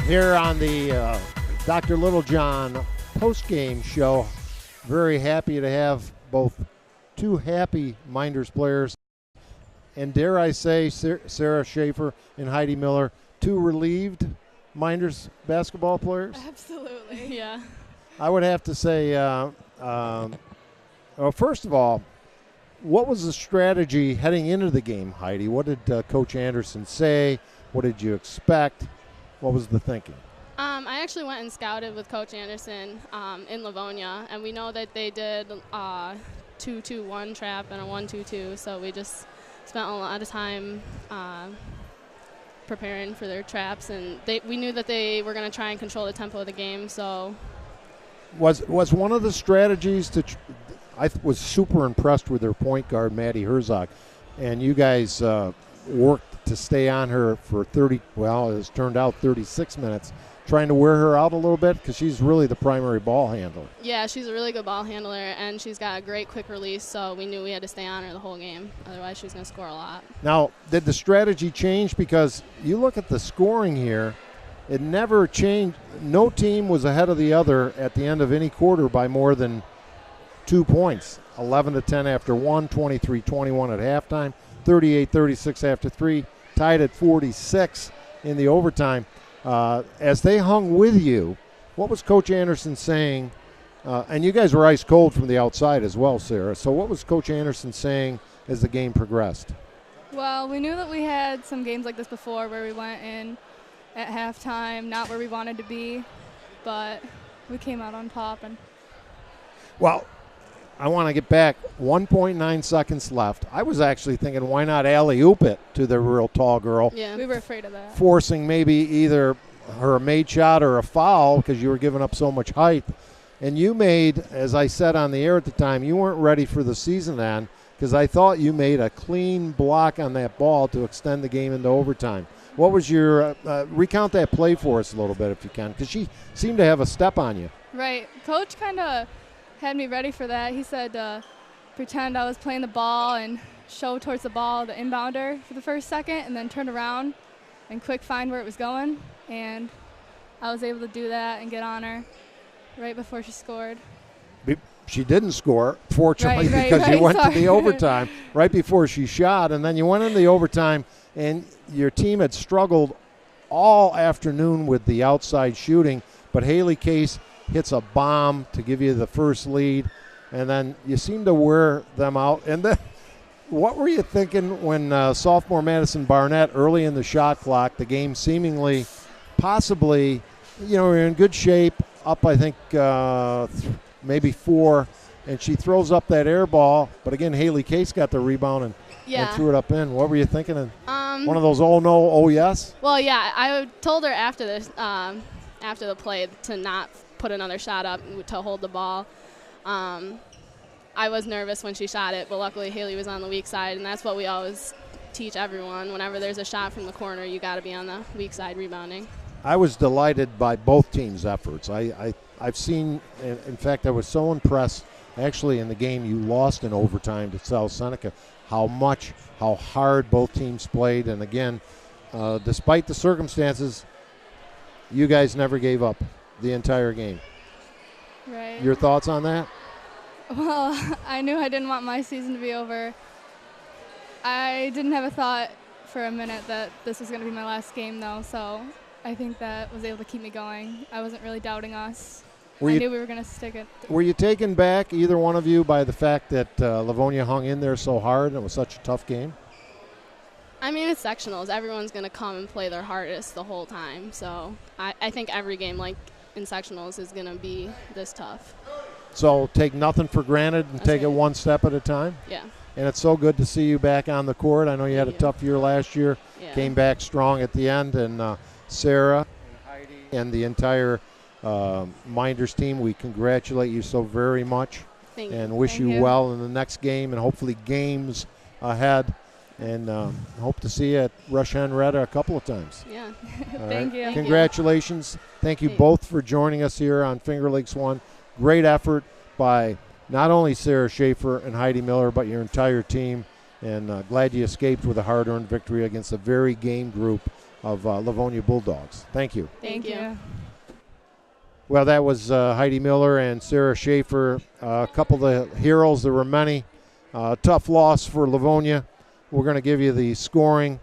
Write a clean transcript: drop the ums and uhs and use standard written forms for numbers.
Here on the Dr. Littlejohn post-game show. Very happy to have both two happy Mynderse players, and dare I say, Sarah Shaffer and Heidi Miller, two relieved Mynderse basketball players? Absolutely. Yeah. I would have to say, well, first of all, what was the strategy heading into the game, Heidi? What did Coach Anderson say? What did you expect? What was the thinking? I actually went and scouted with Coach Anderson in Livonia, and we know that they did 2-2-1 trap and a 1-2-2, so we just spent a lot of time preparing for their traps, and we knew that they were going to try and control the tempo of the game. So was one of the strategies to I was super impressed with their point guard, Maddie Herzog, and you guys worked to stay on her for 30, well, it's turned out 36 minutes, trying to wear her out a little bit because she's really the primary ball handler. Yeah, she's a really good ball handler, and she's got a great quick release, so we knew we had to stay on her the whole game. Otherwise, she was going to score a lot. Now, did the strategy change? Because you look at the scoring here, it never changed. No team was ahead of the other at the end of any quarter by more than 2 points. 11-10 after 1, 23-21 at halftime, 38-36 after 3, tied at 46 in the overtime. As they hung with you, what was Coach Anderson saying? And you guys were ice cold from the outside as well, Sarah. So what was Coach Anderson saying as the game progressed? Well, we knew that we had some games like this before where we went in at halftime, not where we wanted to be, but we came out on top. And well, I want to get back. 1.9 seconds left. I was actually thinking, why not alley-oop it to the real tall girl? Yeah, we were afraid of that. Forcing maybe either her made shot or a foul because you were giving up so much height. And you made, as I said on the air at the time, you weren't ready for the season then because I thought you made a clean block on that ball to extend the game into overtime. What was your recount that play for us a little bit if you can, because she seemed to have a step on you. Right. Coach kind of had me ready for that. He said pretend I was playing the ball and show towards the ball, the inbounder for the first second, and then turn around and quick find where it was going. And I was able to do that and get on her right before she scored. She didn't score, fortunately, because you went to the overtime right before she shot, and then you went into the overtime, and your team had struggled all afternoon with the outside shooting, but Haley Case hits a bomb to give you the first lead, and then you seem to wear them out. And then what were you thinking when sophomore Madison Barnett, early in the shot clock, the game seemingly, possibly, you're in good shape, up I think maybe 4, and she throws up that air ball, but again, Haley Case got the rebound and threw it up in. What were you thinking? One of those oh no, oh yes? Well, yeah, I told her after this, after the play, to not put another shot up to hold the ball. I was nervous when she shot it, but luckily Haley was on the weak side, and that's what we always teach everyone. Whenever there's a shot from the corner, you got to be on the weak side rebounding. I was delighted by both teams' efforts. I've seen, in fact, I was so impressed, actually, in the game you lost in overtime to South Seneca, how hard both teams played. And again, despite the circumstances, you guys never gave up the entire game. Right. Your thoughts on that? Well, I knew I didn't want my season to be over. I didn't have a thought for a minute that this was going to be my last game, though, so I think that was able to keep me going. I wasn't really doubting us. I knew we were going to stick it. Were you taken back, either one of you, by the fact that Livonia hung in there so hard and it was such a tough game? I mean, it's sectionals. Everyone's going to come and play their hardest the whole time. So I think every game, like in sectionals, is going to be this tough. So take nothing for granted and take it one step at a time? Yeah. And it's so good to see you back on the court. I know you had a tough year last year. Yeah. Came back strong at the end. And Sarah and Heidi and the entire Mynderse team, we congratulate you so very much. Thank you. And wish you well in the next game and hopefully games ahead. And hope to see you at Rush Henrietta a couple of times. Yeah. Thank you. Congratulations. Thank you both for joining us here on Finger Lakes One. Great effort by not only Sarah Shaffer and Heidi Miller, but your entire team. And glad you escaped with a hard-earned victory against a very game group Livonia Bulldogs. Thank you. Thank you. Well, that was Heidi Miller and Sarah Shaffer, a couple of the heroes. There were many. Tough loss for Livonia. We're going to give you the scoring